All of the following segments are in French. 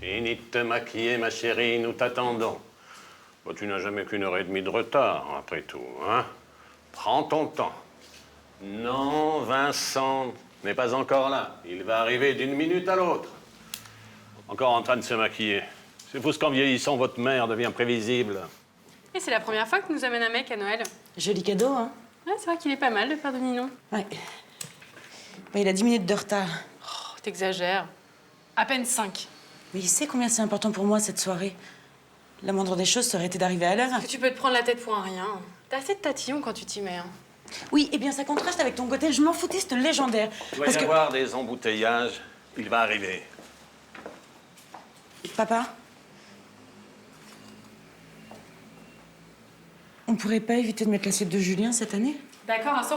Fini de te maquiller, ma chérie, nous t'attendons. Bon, tu n'as jamais qu'une heure et demie de retard, après tout, hein? Prends ton temps. Non, Vincent n'est pas encore là. Il va arriver d'une minute à l'autre. Encore en train de se maquiller. C'est fou ce qu'en vieillissant, votre mère devient prévisible. Et c'est la première fois que tu nous amènes un mec à Noël. Joli cadeau, hein? Ouais, c'est vrai qu'il est pas mal, le père de Ninon. Ouais. Mais il a 10 minutes de retard. Oh, t'exagères. À peine 5. Mais il sait combien c'est important pour moi, cette soirée. La moindre des choses, ça aurait été d'arriver à l'heure. Que tu peux te prendre la tête pour un rien. T'as assez de tatillon quand tu t'y mets, hein. Oui, et bien ça contraste avec ton côté. Je m'en foutais, c'était légendaire. Il va y avoir des embouteillages. Il va arriver. Papa? On pourrait pas éviter de mettre l'assiette de Julien cette année? D'accord, à 100%.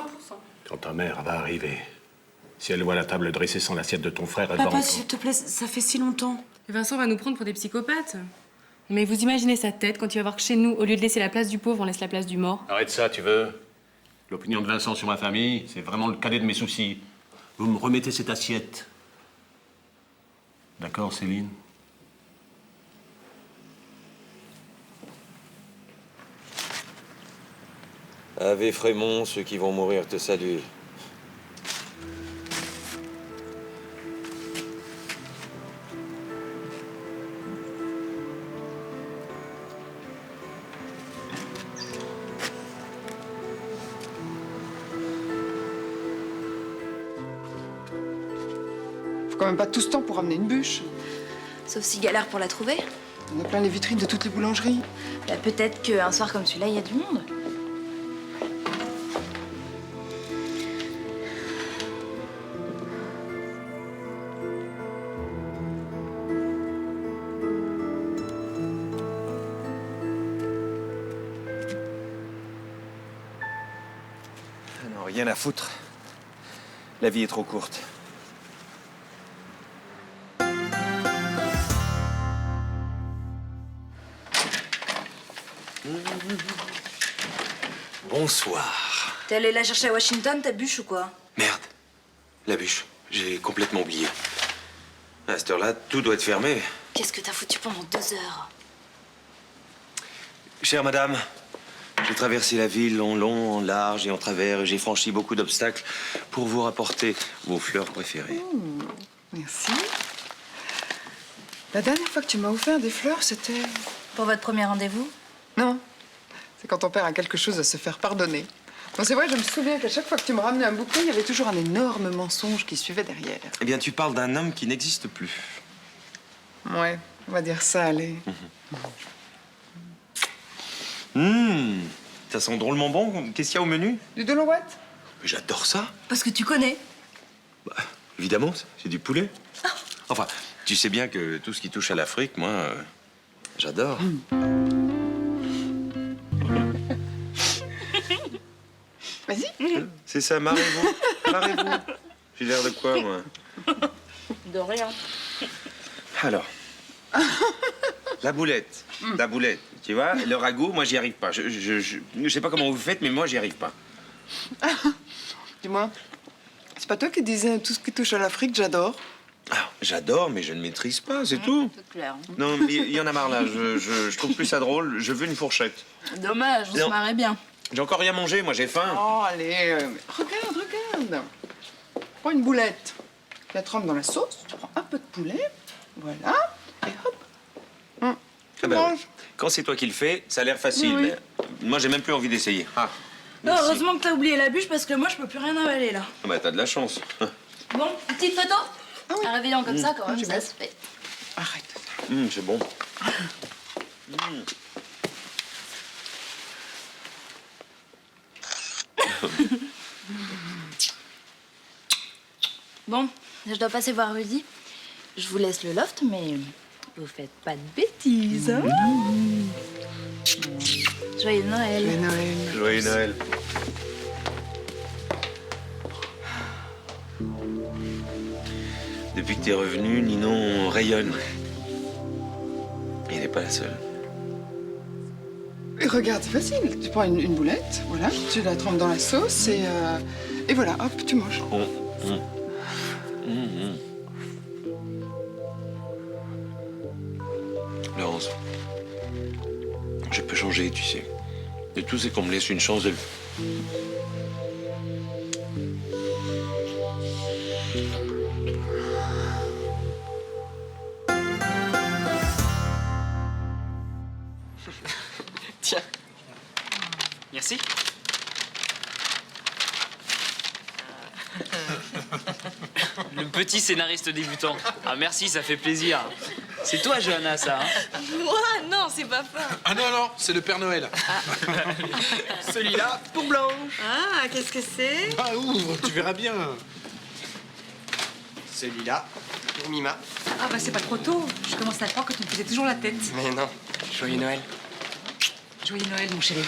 Quand ta mère va arriver, si elle voit la table dressée sans l'assiette de ton frère, elle va... Papa, s'il te plaît, ça fait si longtemps. Et Vincent va nous prendre pour des psychopathes. Mais vous imaginez sa tête quand il va voir que chez nous, au lieu de laisser la place du pauvre, on laisse la place du mort. Arrête ça, tu veux? L'opinion de Vincent sur ma famille, c'est vraiment le cadet de mes soucis. Vous me remettez cette assiette. D'accord, Céline? Ave Frémont, ceux qui vont mourir te saluent. Faut quand même pas tout ce temps pour ramener une bûche. Sauf si galère pour la trouver. On a plein les vitrines de toutes les boulangeries. Bah, peut-être qu'un soir comme celui-là, il y a du monde. Non, rien à foutre. La vie est trop courte. Bonsoir. T'es allé la chercher à Washington, ta bûche ou quoi? Merde. La bûche. J'ai complètement oublié. À cette heure-là, tout doit être fermé. Qu'est-ce que t'as foutu pendant 2 heures? Chère madame, j'ai traversé la ville en long, en large et en travers et j'ai franchi beaucoup d'obstacles pour vous rapporter vos fleurs préférées. Merci. La dernière fois que tu m'as offert des fleurs, c'était... Pour votre premier rendez-vous? Non. C'est quand ton père a quelque chose à se faire pardonner. Bon, c'est vrai, je me souviens qu'à chaque fois que tu me ramenais un bouquet, il y avait toujours un énorme mensonge qui suivait derrière. Eh bien, tu parles d'un homme qui n'existe plus. Ouais, on va dire ça, allez. Ça sent drôlement bon. Qu'est-ce qu'il y a au menu? Du Deloitte? J'adore ça. Parce que tu connais. Bah, évidemment, c'est du poulet. Enfin, tu sais bien que tout ce qui touche à l'Afrique, moi, j'adore. Vas-y. C'est ça, marrez-vous. Marrez-vous. J'ai l'air de quoi, moi? De rien. Alors, la boulette. La boulette, tu vois? Le ragoût, moi, j'y arrive pas. Je sais pas comment vous faites, mais moi, j'y arrive pas. Dis-moi, c'est pas toi qui disais tout ce qui touche à l'Afrique, j'adore? Ah, j'adore, mais je ne maîtrise pas, c'est tout. C'est clair. Non, mais il y en a marre, là. Je trouve plus ça drôle. Je veux une fourchette. Dommage, on Non. se marrait bien. J'ai encore rien mangé, moi, j'ai faim. Oh, allez, regarde. Prends une boulette. Tu la trempes dans la sauce, tu prends un peu de poulet, voilà, et hop. Tu Ah ben, manges. quand c'est toi qui le fais, ça a l'air facile. Oui. Mais moi, j'ai même plus envie d'essayer. Ah, Non, merci. heureusement que t'as oublié la bûche parce que moi, je peux plus rien avaler là. Ah bah, t'as de la chance. Bon, petite photo? Ah oui. Un réveillon comme ça, quand même, tu ça veux. se fait. Arrête. C'est bon. Bon, je dois passer voir Rudy. Je vous laisse le loft, mais vous faites pas de bêtises, hein? Joyeux Noël. Joyeux Noël. Joyeux Noël. Depuis que t'es revenu, Ninon rayonne. Il n'est pas la seule. Et regarde, c'est facile. Tu prends une boulette, voilà, tu la trempes dans la sauce et voilà, hop, tu manges. Laurence, je peux changer, tu sais. Et tout, c'est qu'on me laisse une chance de... Tiens. Merci. Le petit scénariste débutant. Ah merci, ça fait plaisir. C'est toi, Johanna, ça, hein? Moi, non, c'est pas fin. Ah non, non, c'est le Père Noël. Celui-là, pour Blanche. Ah, qu'est-ce que c'est? Ah, ouvre, tu verras bien. Celui-là, pour Mima. Ah bah c'est pas trop tôt. Je commence à croire que tu me faisais toujours la tête. Mais non, joyeux Noël. Joyeux Noël, mon chéri.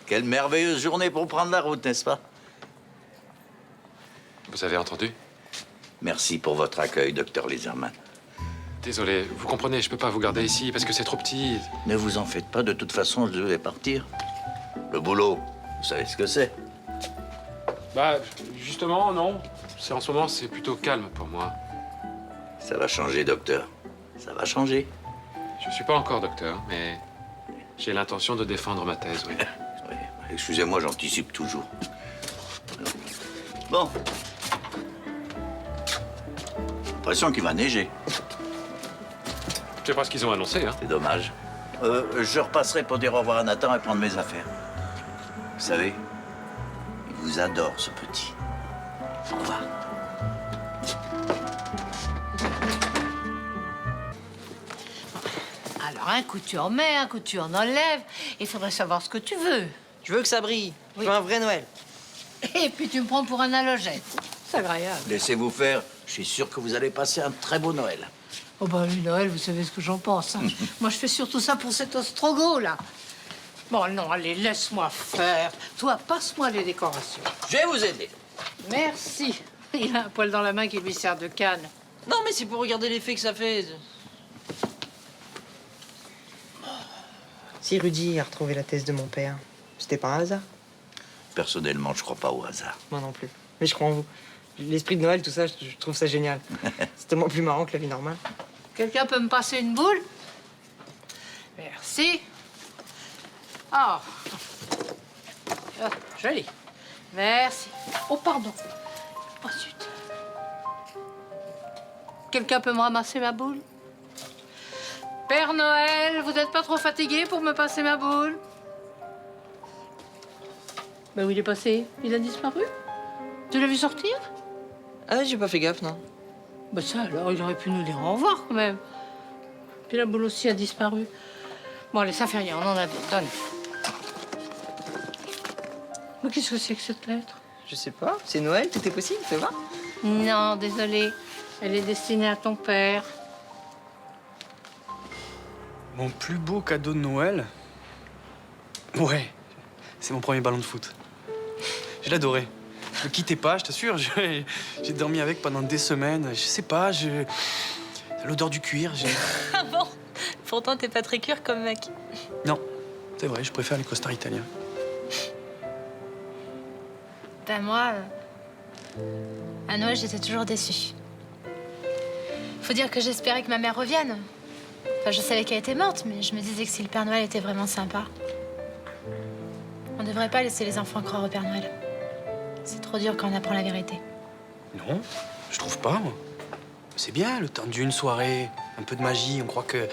Quelle merveilleuse journée pour prendre la route, n'est-ce pas? Vous avez entendu? Merci pour votre accueil, docteur Liserman. Désolé, vous comprenez, je peux pas vous garder ici parce que c'est trop petit. Ne vous en faites pas, de toute façon, je devais partir. Le boulot, vous savez ce que c'est? Bah, justement, non. En ce moment, c'est plutôt calme pour moi. Ça va changer, docteur. Ça va changer. Je suis pas encore docteur, mais j'ai l'intention de défendre ma thèse, oui. Oui, excusez-moi, j'anticipe toujours. Bon. J'ai l'impression qu'il va neiger. C'est pas ce qu'ils ont annoncé, hein. C'est dommage. Je repasserai pour dire au revoir à Nathan et prendre mes affaires. Vous savez, il vous adore, ce petit. Au revoir. Alors un coup tu en mets, un coup tu en enlèves. Il faudrait savoir ce que tu veux. Je veux que ça brille. Je veux un vrai Noël. Et puis tu me prends pour un halogène. C'est agréable. Laissez-vous faire. Je suis sûr que vous allez passer un très beau Noël. Oh bah oui, Noël, vous savez ce que j'en pense. Hein. Moi je fais surtout ça pour cet ostrogo là. Bon non, allez, laisse-moi faire. Toi, passe-moi les décorations. Je vais vous aider. Merci. Il a un poil dans la main qui lui sert de canne. Non, mais c'est pour regarder l'effet que ça fait. Si Rudy a retrouvé la thèse de mon père, c'était pas un hasard? Personnellement, je crois pas au hasard. Moi non plus. Mais je crois en vous. L'esprit de Noël, tout ça, je trouve ça génial. C'est tellement plus marrant que la vie normale. Quelqu'un peut me passer une boule? Merci. Oh. Ah, joli. Merci. Oh, pardon. Oh, zut. Quelqu'un peut me ramasser ma boule? Père Noël, vous n'êtes pas trop fatigué pour me passer ma boule? Ben où il est passé? Il a disparu? Tu l'as vu sortir? Ah, j'ai pas fait gaffe, non. Ben ça alors, il aurait pu nous dire au revoir quand même. Puis la boule aussi a disparu. Bon allez, ça fait rien, on en a deux. Donne. Mais qu'est-ce que c'est que cette lettre? Je sais pas, c'est Noël, tout est possible, fais voir. Non, désolée. Elle est destinée à ton père. Mon plus beau cadeau de Noël? Ouais, c'est mon premier ballon de foot. Je l'adorais. Je le quittais pas, je t'assure. J'ai dormi avec pendant des semaines. Je sais pas, l'odeur du cuir. Ah bon? Pourtant, t'es pas très cuir comme mec. Non, c'est vrai, je préfère les costards italiens. Ben moi, à Noël, j'étais toujours déçue. Faut dire que j'espérais que ma mère revienne. Enfin, je savais qu'elle était morte, mais je me disais que si le Père Noël était vraiment sympa, on devrait pas laisser les enfants croire au Père Noël. C'est trop dur quand on apprend la vérité. Non, je trouve pas, moi. C'est bien, le temps d'une soirée, un peu de magie, on croit que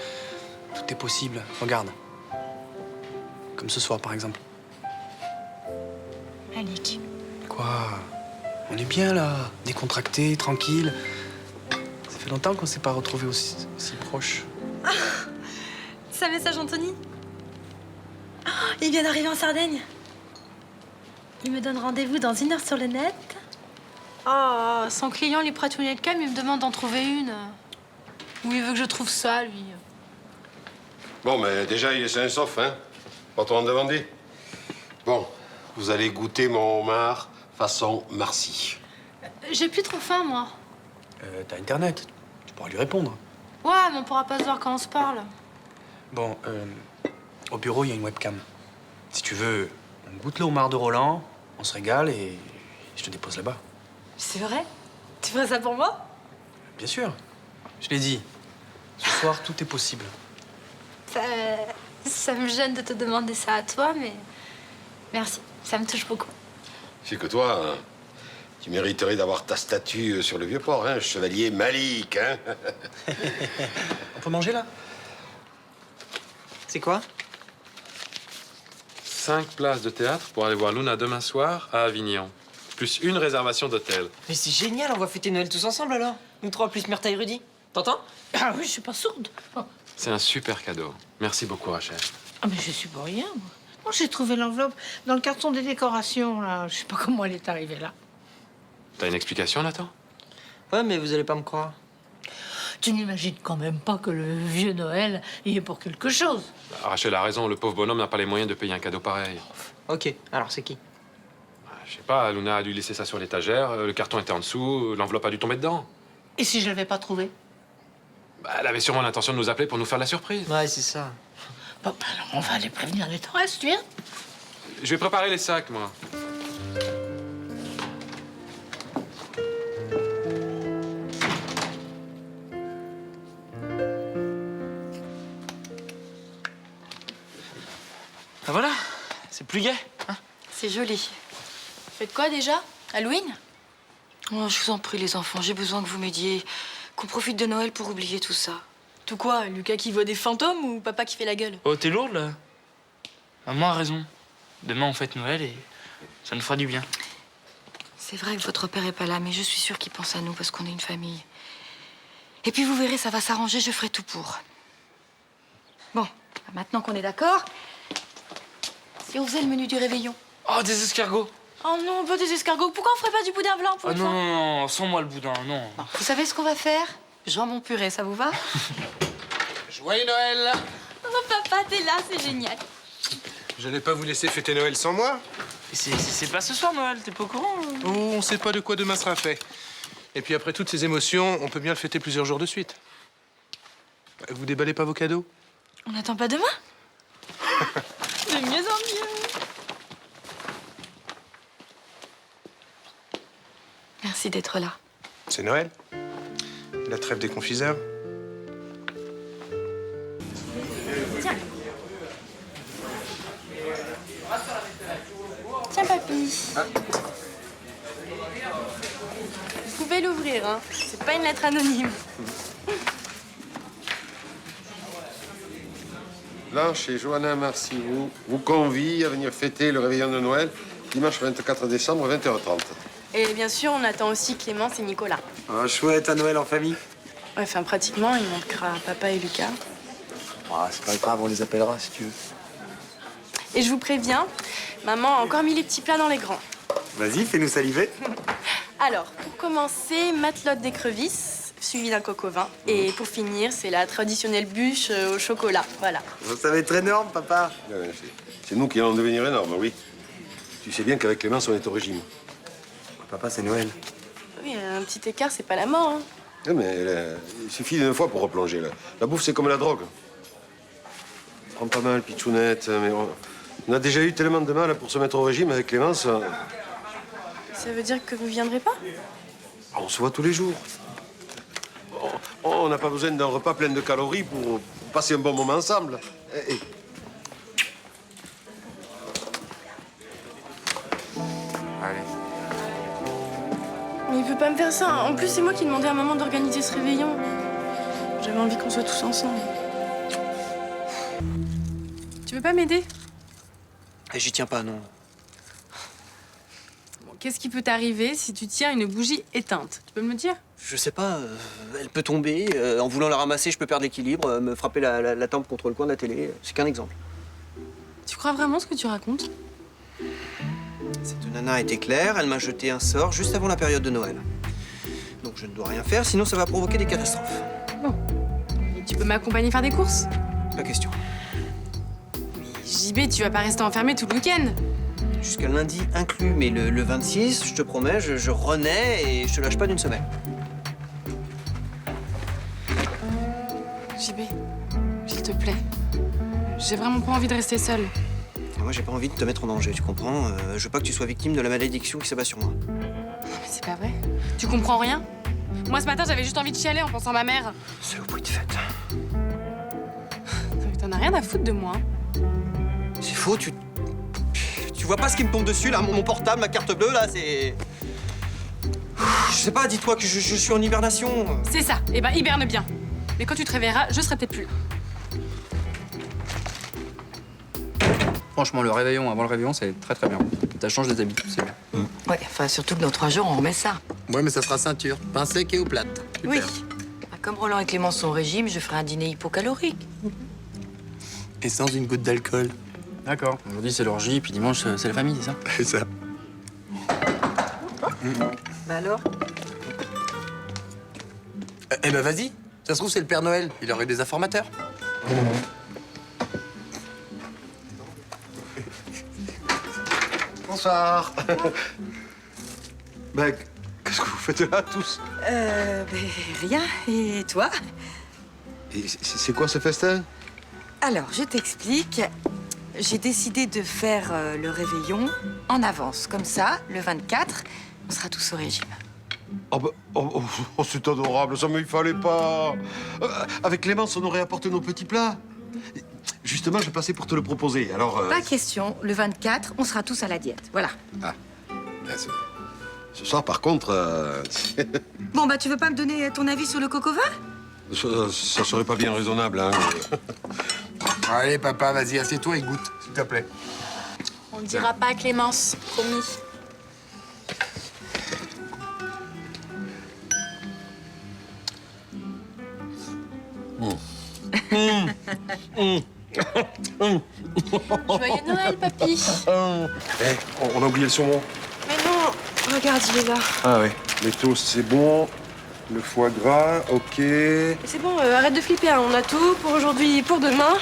tout est possible. Regarde. Comme ce soir, par exemple. Malik. Quoi? On est bien, là, décontracté, tranquille. Ça fait longtemps qu'on s'est pas retrouvés aussi proches. C'est un message, Anthony? Oh, il vient d'arriver en Sardaigne. Il me donne rendez-vous dans 1 heure sur le net. Oh, son client lui prête une webcam, il me demande d'en trouver une. Où il veut que je trouve ça, lui? Bon, mais déjà, il est sain et sauf, hein? Pas trop en demander. Bon, vous allez goûter mon homard façon Marcy. J'ai plus trop faim, moi. T'as Internet, tu pourras lui répondre. Ouais, mais on pourra pas se voir quand on se parle. Bon, au bureau, il y a une webcam. Si tu veux, on goûte le homard de Roland, on se régale et je te dépose là-bas. C'est vrai? Tu ferais ça pour moi? Bien sûr. Je l'ai dit. Ce soir, tout est possible. Ça me gêne de te demander ça à toi, mais merci, ça me touche beaucoup. C'est que toi, hein, tu mériterais d'avoir ta statue sur le Vieux-Port, hein, chevalier Malik, hein. On peut manger, là? C'est quoi? 5 places de théâtre pour aller voir Luna demain soir à Avignon. Plus une réservation d'hôtel. Mais c'est génial, on va fêter Noël tous ensemble alors. Nous trois plus Myrtha et Rudy. T'entends? Ah oui, je suis pas sourde. Oh. C'est un super cadeau. Merci beaucoup, Rachel. Ah, mais je suis pour rien, moi. Moi, j'ai trouvé l'enveloppe dans le carton des décorations, là. Je sais pas comment elle est arrivée là. T'as une explication, Nathan? Ouais, mais vous allez pas me croire. Tu n'imagines quand même pas que le vieux Noël y est pour quelque chose. Rachel a raison, le pauvre bonhomme n'a pas les moyens de payer un cadeau pareil. Ok, alors c'est qui? Je sais pas, Luna a dû laisser ça sur l'étagère, le carton était en dessous, l'enveloppe a dû tomber dedans. Et si je l'avais pas trouvé? Bah, elle avait sûrement l'intention de nous appeler pour nous faire la surprise. Ouais, c'est ça. Bon, bah alors on va aller prévenir les Torres, tu viens? Je vais préparer les sacs, moi. Ah voilà, c'est plus gai, hein? C'est joli. Faites quoi déjà? Halloween? Oh, je vous en prie, les enfants, j'ai besoin que vous m'aidiez. Qu'on profite de Noël pour oublier tout ça. Tout quoi? Lucas qui voit des fantômes ou papa qui fait la gueule? Oh, t'es lourde, là? Maman a raison. Demain, on fête Noël et ça nous fera du bien. C'est vrai que votre père est pas là, mais je suis sûre qu'il pense à nous parce qu'on est une famille. Et puis vous verrez, ça va s'arranger, je ferai tout pour. Bon, maintenant qu'on est d'accord, si on faisait le menu du réveillon. Oh, des escargots! Oh non, pas des escargots. Pourquoi on ferait pas du boudin blanc pour Oh une non, fois? non, non, sans moi le boudin, non. Bon, vous savez ce qu'on va faire? Jambon purée, ça vous va? Joyeux Noël! Oh papa, t'es là, c'est génial. J'allais pas vous laisser fêter Noël sans moi. C'est pas ce soir, Noël, t'es pas au courant? Oh, on sait pas de quoi demain sera fait. Et puis après toutes ces émotions, on peut bien le fêter plusieurs jours de suite. Vous déballez pas vos cadeaux? On n'attend pas demain? De mieux en mieux. Merci d'être là. C'est Noël. La trêve des confiseurs. Tiens. Tiens, papy. Vous pouvez l'ouvrir, hein. C'est pas une lettre anonyme. Blanche et Johanna Marcy vous convient à venir fêter le réveillon de Noël dimanche 24 décembre, 20h30. Et bien sûr, on attend aussi Clémence et Nicolas. Ah, chouette, à Noël en famille. Ouais, enfin, pratiquement, il manquera papa et Lucas. Ah, c'est pas grave, on les appellera si tu veux. Et je vous préviens, maman a encore mis les petits plats dans les grands. Vas-y, fais-nous saliver. Alors, pour commencer, matelote d'écrevisses, suivi d'un coq au vin. Et pour finir, c'est la traditionnelle bûche au chocolat. Voilà. Ça va être énorme, papa. Ouais, c'est nous qui allons devenir énormes, oui. Tu sais bien qu'avec Clémence, on est au régime. Papa, c'est Noël. Oui, un petit écart, c'est pas la mort. Hein. Ouais, mais il suffit d'une fois pour replonger. Là. La bouffe, c'est comme la drogue. On prend pas mal, pitchounette, mais on a déjà eu tellement de mal pour se mettre au régime avec Clémence. Ça veut dire que vous viendrez pas? On se voit tous les jours. On n'a pas besoin d'un repas plein de calories pour passer un bon moment ensemble. Allez. Mais il peut pas me faire ça. En plus, c'est moi qui demandais à maman d'organiser ce réveillon. J'avais envie qu'on soit tous ensemble. Tu veux pas m'aider? J'y tiens pas, non. Bon, qu'est-ce qui peut t'arriver si tu tiens une bougie éteinte? Tu peux me le dire? Je sais pas, elle peut tomber. En voulant la ramasser, je peux perdre l'équilibre, me frapper la tempe contre le coin de la télé. C'est qu'un exemple. Tu crois vraiment ce que tu racontes? Cette nana a été claire, elle m'a jeté un sort juste avant la période de Noël. Donc je ne dois rien faire, sinon ça va provoquer des catastrophes. Bon. Et tu peux m'accompagner faire des courses? Pas question. JB, tu vas pas rester enfermé tout le week-end. Jusqu'à lundi inclus, mais le 26, je te promets, je renais et je te lâche pas d'une semaine. JB, s'il te plaît. J'ai vraiment pas envie de rester seule. Et moi, j'ai pas envie de te mettre en danger, tu comprends? Je veux pas que tu sois victime de la malédiction qui s'abat sur moi. Mais c'est pas vrai. Tu comprends rien? Moi, ce matin, j'avais juste envie de chialer en pensant à ma mère. C'est au bruit de fête. T'en as rien à foutre de moi. C'est faux, tu vois pas ce qui me tombe dessus, là, mon portable, ma carte bleue, là, c'est... Je sais pas, dis-toi que je suis en hibernation. C'est ça. Eh ben, hiberne bien. Mais quand tu te réveilleras, je serai peut-être plus là. Franchement, le réveillon avant le réveillon, c'est très très bien. Ça change des habitudes, c'est bien. Ouais, enfin, surtout que dans 3 jours, on remet ça. Ouais, mais ça sera ceinture. Pain sec et eau plate. Super. Oui. Comme Roland et Clément sont au régime, je ferai un dîner hypocalorique. Et sans une goutte d'alcool. D'accord. Aujourd'hui, c'est l'orgie, puis dimanche, c'est la famille, c'est ça? C'est ça. Bah alors? Eh ben, vas-y. Ça se trouve, c'est le Père Noël. Il aurait des informateurs. Bonsoir. Ben, qu'est-ce que vous faites là, tous? Rien. Et toi? Et c'est quoi ce festin? Alors, je t'explique. J'ai décidé de faire le réveillon en avance. Comme ça, le 24, on sera tous au régime. Oh, bah, oh, c'est adorable, ça, mais il fallait pas. Avec Clémence, on aurait apporté nos petits plats. Justement, je passais pour te le proposer, alors... Pas question. Le 24, on sera tous à la diète. Voilà. Ah. Ben, ce soir, par contre... Bon, bah, tu veux pas me donner ton avis sur le coq au vin? ça serait pas bien raisonnable, hein. Allez, papa, vas-y, assieds-toi et goûte, s'il te plaît. On ne dira pas à Clémence, promis. Joyeux Noël, papy. On a oublié le saumon. Mais non, regarde, il est là. Ah oui. Les toasts, c'est bon. Le foie gras, ok. C'est bon, arrête de flipper, hein. On a tout pour aujourd'hui et pour demain.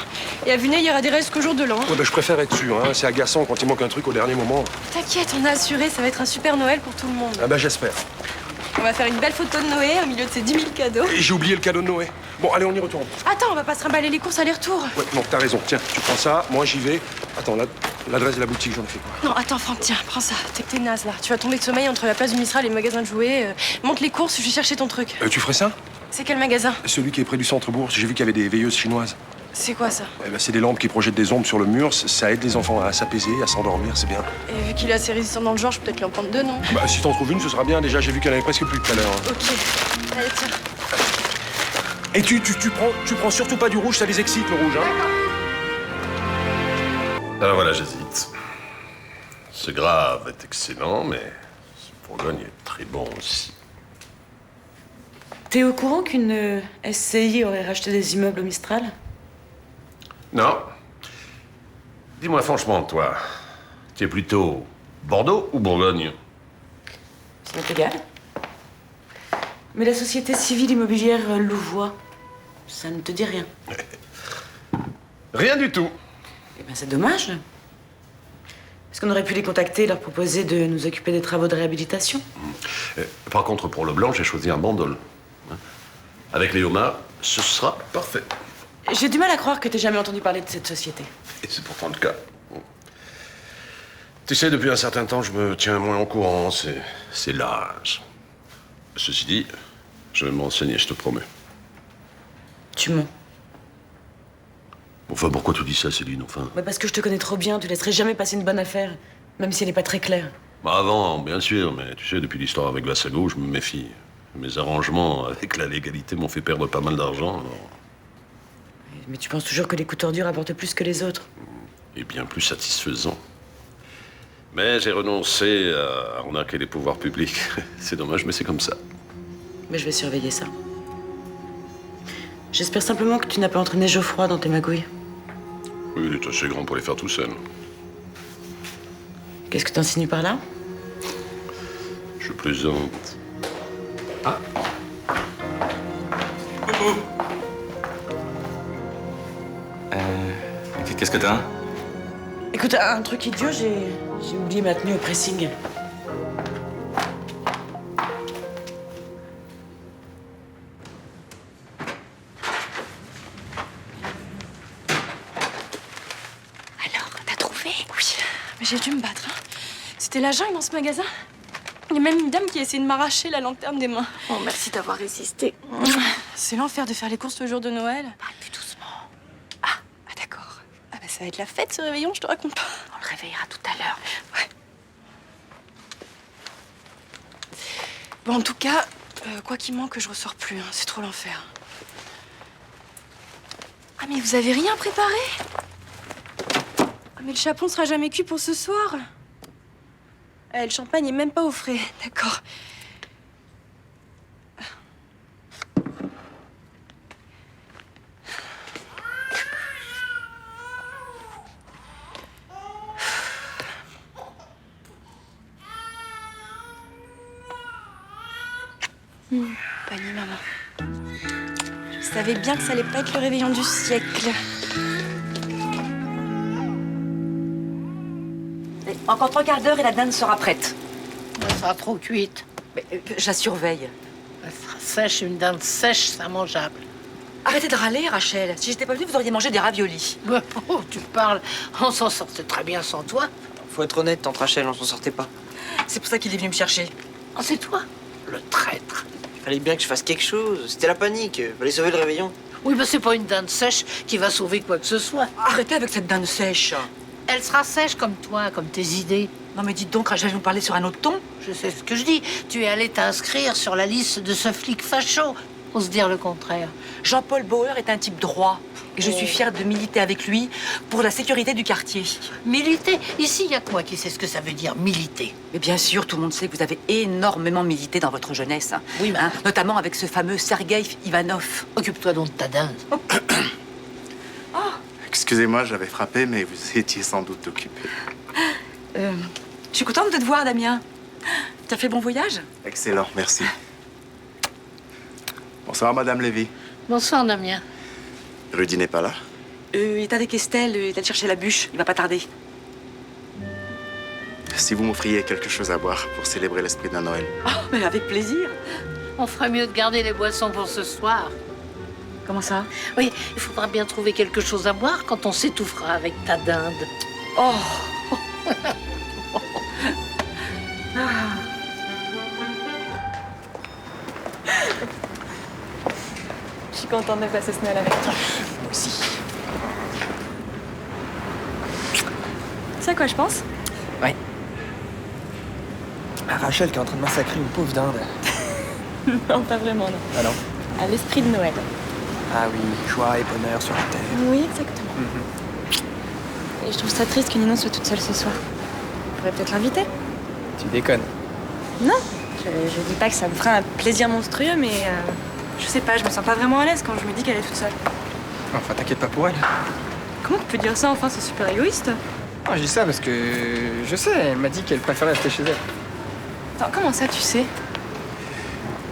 Et à Vunet, il y aura des restes qu'au jour de l'an. Ouais, ben, je préfère être sûr, hein. C'est agaçant quand il manque un truc au dernier moment. T'inquiète, on a assuré, ça va être un super Noël pour tout le monde. Ah ben, j'espère. On va faire une belle photo de Noé au milieu de ces 10 000 cadeaux. Et j'ai oublié le cadeau de Noé. Bon, allez, on y retourne. Attends, on va pas se trimballer les courses aller-retour. Ouais, non, t'as raison. Tiens, tu prends ça, moi j'y vais. Attends, l'adresse de la boutique, j'en ai fait quoi? Non, attends, Franck, tiens, prends ça. T'es naze, là. Tu vas tomber de sommeil entre la place du Mistral et le magasin de jouets. Monte les courses, je vais chercher ton truc. Tu ferais ça? C'est quel magasin? Celui qui est près du centre-bourg. J'ai vu qu'il y avait des veilleuses chinoises. C'est quoi, ça? Eh ben, c'est des lampes qui projettent des ombres sur le mur. Ça aide les enfants à s'apaiser, à s'endormir, c'est bien. Et vu qu'il est assez résistant dans le genre, je peux peut-être lui en prendre deux, non? Bah, si t'en trouves une, ce sera bien. Déjà, j'ai vu qu'elle avait presque plus tout à l'heure. Ok. Allez, tiens. Et tu prends surtout pas du rouge, ça les excite, le rouge, hein? Alors voilà, j'hésite. Ce grave est excellent, mais ce Bourgogne est très bon aussi. T'es au courant qu'une SCI aurait racheté des immeubles au Mistral? Non. Dis-moi franchement, toi, tu es plutôt Bordeaux ou Bourgogne? Ça m'est égal. Mais la société civile immobilière Louvois, ça ne te dit rien? Rien du tout. Eh ben, c'est dommage. Est-ce qu'on aurait pu les contacter et leur proposer de nous occuper des travaux de réhabilitation? Par contre, pour le blanc, j'ai choisi un bandol. Avec les homards, ce sera parfait. J'ai du mal à croire que t'aies jamais entendu parler de cette société. Et c'est pourtant le cas. Tu sais, depuis un certain temps, je me tiens moins au courant. C'est l'âge. Ceci dit, je vais me renseigner, je te promets. Tu mens. Enfin, pourquoi tu dis ça, Céline, enfin? Ouais, parce que je te connais trop bien, tu laisserais jamais passer une bonne affaire, même si elle n'est pas très claire. Bah avant, bien sûr, mais tu sais, depuis l'histoire avec Vassago, je me méfie. Mes arrangements avec la légalité m'ont fait perdre pas mal d'argent, alors... Mais tu penses toujours que les coups tordus rapportent plus que les autres? Et bien plus satisfaisant. Mais j'ai renoncé à arnaquer les pouvoirs publics. C'est dommage, mais c'est comme ça. Mais je vais surveiller ça. J'espère simplement que tu n'as pas entraîné Geoffroy dans tes magouilles. Oui, il est assez grand pour les faire tout seul. Qu'est-ce que t'insinues par là? Je plaisante. Ah. Qu'est-ce que t'as? Écoute, un truc idiot, j'ai oublié ma tenue au pressing. Alors, t'as trouvé? Oui, mais j'ai dû me battre, hein. C'était la jungle dans ce magasin? Il y a même une dame qui a essayé de m'arracher la lanterne des mains. Oh, merci d'avoir résisté. C'est l'enfer de faire les courses le jour de Noël. Parle plus doucement. Ah, d'accord. Ah bah ça va être la fête ce réveillon, je te raconte pas. On le réveillera tout à l'heure. Ouais. Bon, en tout cas, quoi qu'il manque, je ressors plus. Hein. C'est trop l'enfer. Ah, mais vous avez rien préparé? Ah, mais le chapon sera jamais cuit pour ce soir. Ah, le champagne est même pas au frais. D'accord. Bonne nuit, maman. Je savais bien que ça allait pas être le réveillon du siècle. Encore 3 quarts d'heure et la dinde sera prête. Elle sera trop cuite. Mais, je la surveille. Elle sera sèche, une dinde sèche, c'est immangeable. Arrêtez de râler, Rachel. Si j'étais pas venue, vous auriez mangé des raviolis. Oh, tu parles. On s'en sortait très bien sans toi. Faut être honnête, tante Rachel, on s'en sortait pas. C'est pour ça qu'il est venu me chercher. Oh, c'est toi, le traître. Fallait bien que je fasse quelque chose. C'était la panique. Fallait sauver le réveillon. Oui, mais c'est pas une dinde sèche qui va sauver quoi que ce soit. Arrêtez avec cette dinde sèche. Elle sera sèche comme toi, comme tes idées. Non mais dites donc, Rachel, vous parlez sur un autre ton. Je sais ce que je dis. Tu es allé t'inscrire sur la liste de ce flic facho. Ose dire le contraire. Jean-Paul Bauer est un type droit. Et je suis fière de militer avec lui pour la sécurité du quartier. Militer? Ici, il y a que moi qui sais ce que ça veut dire, militer. Mais bien sûr, tout le monde sait que vous avez énormément milité dans votre jeunesse. Oui, mais... notamment avec ce fameux Sergueï Ivanov. Occupe-toi donc de ta dinde. Excusez-moi, j'avais frappé, mais vous étiez sans doute occupé. Je suis contente de te voir, Damien. T'as fait bon voyage? Excellent, merci. Bonsoir, Madame Lévy. Bonsoir, Damien. Rudy n'est pas là? Il est avec Estelle, il est allé chercher la bûche. Il va pas tarder. Si vous m'offriez quelque chose à boire pour célébrer l'esprit d'un Noël. Oh, mais avec plaisir. On ferait mieux de garder les boissons pour ce soir. Comment ça? Oui, il faudra bien trouver quelque chose à boire quand on s'étouffera avec ta dinde. Oh. Je suis contente de passer ce Noël avec toi. Moi aussi. Tu sais à quoi je pense? Ouais. À Rachel qui est en train de massacrer une pauvre dinde. Non, pas vraiment, non. Ah non? À l'esprit de Noël. Ah oui, joie et bonheur sur la terre. Oui, exactement. Et je trouve ça triste que Nino soit toute seule ce soir. On pourrait peut-être l'inviter. Tu déconnes. Non, je dis pas que ça me fera un plaisir monstrueux, mais je sais pas, je me sens pas vraiment à l'aise quand je me dis qu'elle est toute seule. Enfin, t'inquiète pas pour elle. Comment tu peux dire ça, enfin, c'est super égoïste. Ah, je dis ça parce que je sais, elle m'a dit qu'elle préférait rester chez elle. Attends, comment ça, tu sais?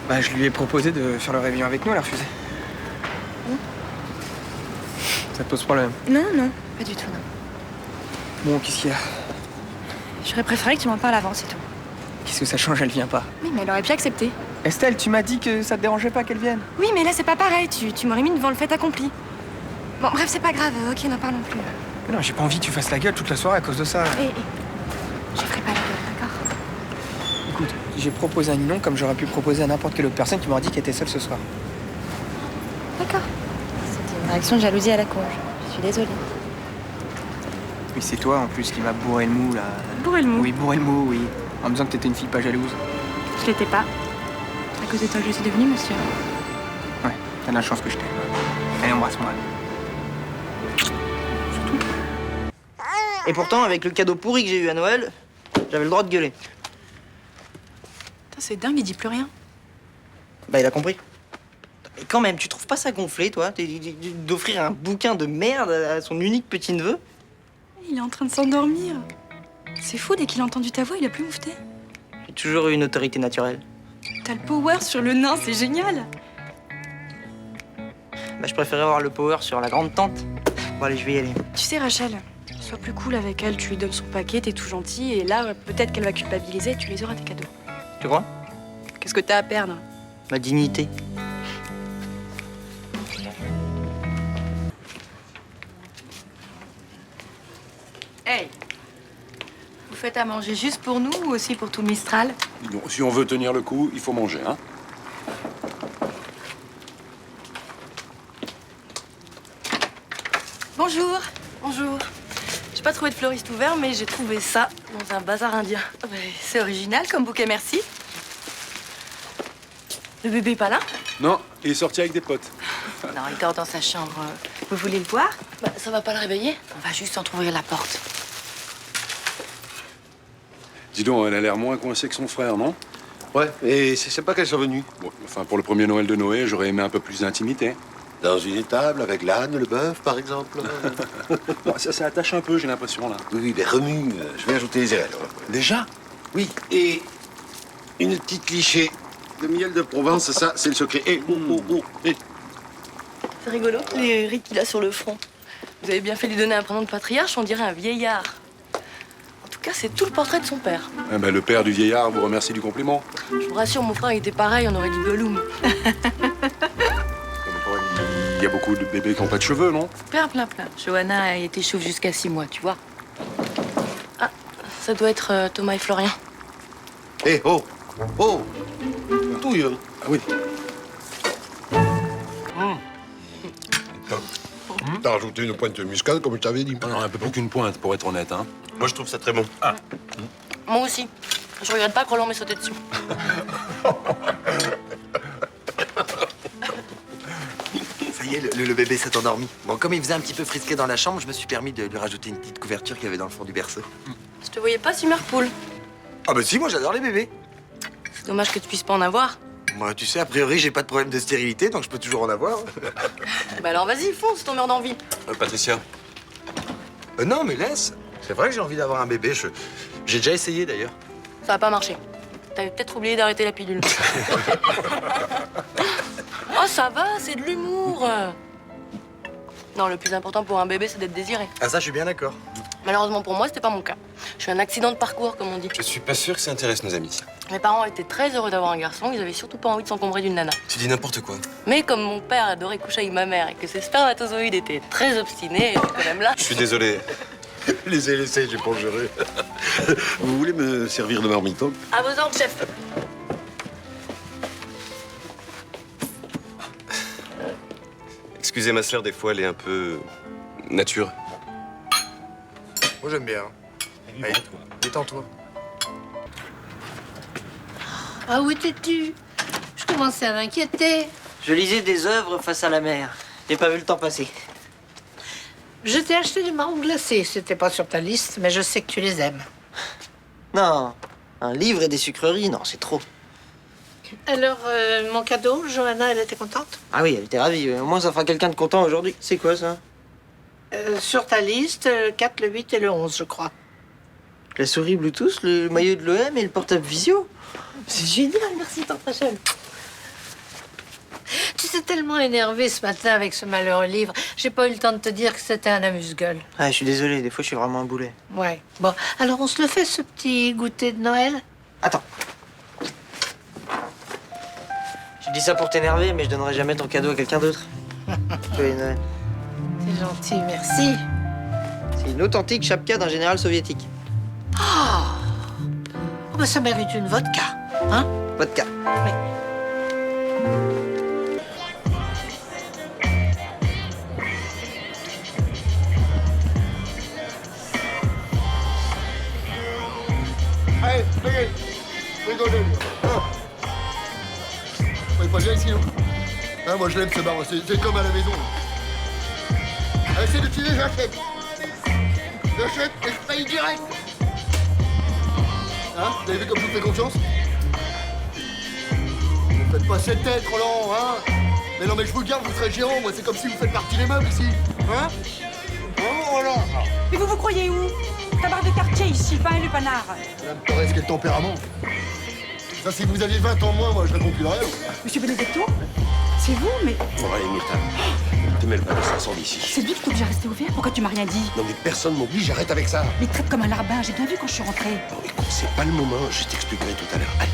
Bah, je lui ai proposé de faire le réveillon avec nous, elle a refusé. Ça te pose problème? Non, non, pas du tout, non. Bon, qu'est-ce qu'il y a? J'aurais préféré que tu m'en parles avant, c'est tout. Qu'est-ce que ça change, elle vient pas? Oui, mais elle aurait pu accepter. Estelle, tu m'as dit que ça te dérangeait pas qu'elle vienne. Oui, mais là, c'est pas pareil, tu m'aurais mis devant le fait accompli. Bon, bref, c'est pas grave, ok, n'en parlons plus. Mais non, j'ai pas envie que tu fasses la gueule toute la soirée à cause de ça. Je ferai pas la gueule, d'accord? Écoute, j'ai proposé à Ninon comme j'aurais pu proposer à n'importe quelle autre personne qui m'aurait dit qu'elle était seule ce soir. D'accord. C'était une réaction de jalousie à la con. Je suis désolée. Oui, c'est toi en plus qui m'a bourré le mou là. Bourré le mou? Oui, bourré le mou, oui. En me disant que t'étais une fille pas jalouse. Je l'étais pas. À cause de toi que je suis devenue, monsieur. Ouais, t'as de la chance que je t'aime. Allez, embrasse-moi. Et pourtant, avec le cadeau pourri que j'ai eu à Noël, j'avais le droit de gueuler. Putain, c'est dingue, il dit plus rien. Bah, il a compris. Mais quand même, tu trouves pas ça gonflé, toi, d'offrir un bouquin de merde à son unique petit-neveu? Il est en train de s'endormir. C'est fou, dès qu'il a entendu ta voix, il a plus moufté. J'ai toujours eu une autorité naturelle. T'as le power sur le nain, c'est génial. Bah, je préférais avoir le power sur la grande tante. Bon, allez, je vais y aller. Tu sais, Rachel, sois plus cool avec elle, tu lui donnes son paquet, t'es tout gentil, et là, peut-être qu'elle va culpabiliser et tu les auras tes cadeaux. Tu crois? Qu'est-ce que t'as à perdre? Ma dignité. Hey! Vous faites à manger juste pour nous ou aussi pour tout le Mistral? Si on veut tenir le coup, il faut manger, hein. Bonjour. Bonjour. J'ai pas trouvé de fleuriste ouvert, mais j'ai trouvé ça dans un bazar indien. Ouais, c'est original comme bouquet, merci. Le bébé est pas là? Non, il est sorti avec des potes. Non, il dort dans sa chambre. Vous voulez le voir? Bah, ça va pas le réveiller? On va juste entrouvrir la porte. Dis donc, elle a l'air moins coincée que son frère, non? Ouais, et c'est pas qu'elle soit venue. Bon, enfin, pour le premier Noël de Noé, j'aurais aimé un peu plus d'intimité. Dans une étable, avec l'âne, le bœuf, par exemple. Bon, ça attache un peu, j'ai l'impression, là. Oui, les remues. Je vais ajouter les érelles. Déjà? Oui, et une petite lichée de miel de Provence, ça, c'est le secret. Et C'est rigolo, les rides qu'il a sur le front. Vous avez bien fait de lui donner un prénom de patriarche, on dirait un vieillard. En tout cas, c'est tout le portrait de son père. Eh ben, le père du vieillard vous remercie du compliment. Je vous rassure, mon frère était pareil, on aurait dit Gollum. Il y a beaucoup de bébés qui n'ont pas de cheveux, non? Plein. Johanna a été chauve jusqu'à 6 mois, tu vois. Ah, ça doit être Thomas et Florian. Eh, oh! Touille. Ah oui. T'as rajouté une pointe de muscade, comme je t'avais dit. Non, un peu plus qu'une pointe, pour être honnête, hein. Moi, je trouve ça très bon. Moi aussi. Je regrette pas que Roland m'ait sauté dessus. Ça y est, le bébé s'est endormi. Bon, comme il faisait un petit peu frisqué dans la chambre, je me suis permis de lui rajouter une petite couverture qu'il y avait dans le fond du berceau. Je te voyais pas si poule. Ah bah si, moi j'adore les bébés. C'est dommage que tu puisses pas en avoir. Moi, tu sais, a priori, j'ai pas de problème de stérilité, donc je peux toujours en avoir. Bah alors vas-y, fonce, ton meurs d'envie. Patricia. Non, mais laisse. C'est vrai que j'ai envie d'avoir un bébé. J'ai déjà essayé, d'ailleurs. Ça va pas marcher. T'avais peut-être oublié d'arrêter la pilule. Oh, ça va, c'est de l'humour. Non, le plus important pour un bébé, c'est d'être désiré. Ah ça, je suis bien d'accord. Malheureusement pour moi, c'était pas mon cas. Je suis un accident de parcours, comme on dit. Je suis pas sûr que ça intéresse nos amis. Mes parents étaient très heureux d'avoir un garçon, ils avaient surtout pas envie de s'encombrer d'une nana. Tu dis n'importe quoi. Mais comme mon père adorait coucher avec ma mère et que ses spermatozoïdes étaient très obstinés, j'étais quand même là. Je suis désolé. Laissez, j'ai pas géré. Vous voulez me servir de marmiton? À vos ordres, chef. Excusez ma sœur, des fois, elle est un peu... nature. Moi, j'aime bien. Allez, détends-toi. Ah, où étais-tu? Je commençais à m'inquiéter. Je lisais des œuvres face à la mer. J'ai pas vu le temps passer. Je t'ai acheté des marrons glacés. C'était pas sur ta liste, mais je sais que tu les aimes. Non, un livre et des sucreries, non, c'est trop. Alors, mon cadeau, Johanna, elle était contente? Ah oui, elle était ravie. Au moins, ça fera quelqu'un de content aujourd'hui. C'est quoi, ça? Sur ta liste, le 4, le 8 et le 11, je crois. La souris Bluetooth, le maillot de l'OM et le portable Visio. C'est génial, merci, tant Rachel. Tu t'es tellement énervé ce matin avec ce malheureux livre. J'ai pas eu le temps de te dire que c'était un amuse-gueule. Ah, je suis désolé, des fois, je suis vraiment un boulet. Ouais. Bon, alors on se le fait, ce petit goûter de Noël? Attends. Je dis ça pour t'énerver, mais je donnerai jamais ton cadeau à quelqu'un d'autre. Joyeux Noël. C'est gentil, merci. C'est une authentique chapka d'un général soviétique. Oh, bah ça mérite une vodka, hein? Vodka. Oui. Allez, rigolez. Il pas bien ici, non? Ah, moi, je l'aime, ce bar. C'est comme à la maison. Allez, c'est de tirer, j'achète. J'achète et je paye direct. Hein? Vous avez vu comme je vous fais confiance? Ne faites pas cette tête, Roland, hein? Mais non, mais je vous garde, vous serez gérant. Moi, c'est comme si vous faites partie des meubles ici. Hein? Oh, Roland. Mais vous croyez où? Tabac de quartier ici, pas un lupanard. Madame Torres, quel tempérament. Ça, si vous aviez 20 ans de moins, moi, je réponds plus de rien. Monsieur Benedetto? C'est vous, mais... Bon, allez, Myrtha. Te mêle pas de ça, sors d'ici. C'est lui qui t'oblige à rester ouvert? Pourquoi tu m'as rien dit? Non, mais personne m'oblige, j'arrête avec ça. Mais traite comme un larbin, j'ai bien vu quand je suis rentrée. Bon, écoute, c'est pas le moment, je t'expliquerai tout à l'heure. Allez,